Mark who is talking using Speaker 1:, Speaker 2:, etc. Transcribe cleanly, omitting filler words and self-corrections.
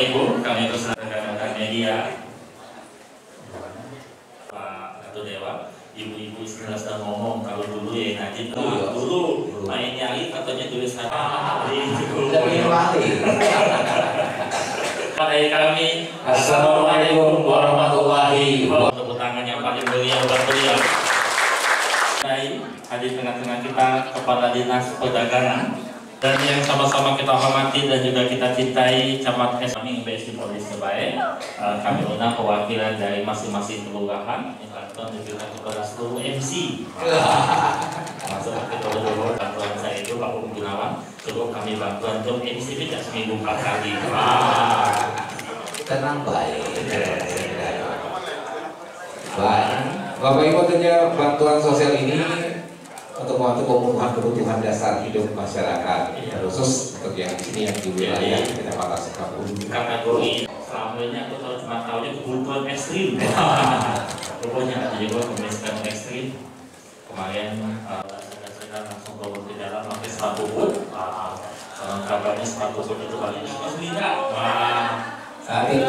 Speaker 1: Ibu, kami rekan-rekan media, Pak Ratu Dewa, ibu-ibu sedang ngomong kalau dulu ya Najib dulu main nyali katanya tulis itu. Dari kami, Assalamualaikum warahmatullahi wabarakatuh. Tepuk tangan yang paling mulia buat beliau. Hadir tengah-tengah kita Kepala Dinas Perdagangan dan yang sama-sama kita hormati dan juga kita cintai Camat kami BSD Polres Tebae. Kami undang perwakilan dari masing-masing kelurahan yang akan menunjukkan kepada seluruh MC. Masuk ketua dulu bantuan saya itu Pak Gunawan. Cukup kami bantuan untuk MC tidak seminggu 4 kali.
Speaker 2: Tenang baik. Baik. Bapak Ibu, tentunya bantuan sosial ini untuk membantu pemenuhan kebutuhan dasar hidup masyarakat, khusus untuk yang di sini yang di wilayah Kecamatan Sukabumi.
Speaker 1: Kategori selama ini aku cuma tahunya kebutuhan ekstrim. Pokoknya ada juga kemiskinan ekstrim. Kemarin saya langsung turun ke jalan pakai sepatu boot. Kabarnya sepatu boot itu paling tidak.
Speaker 2: Saat ini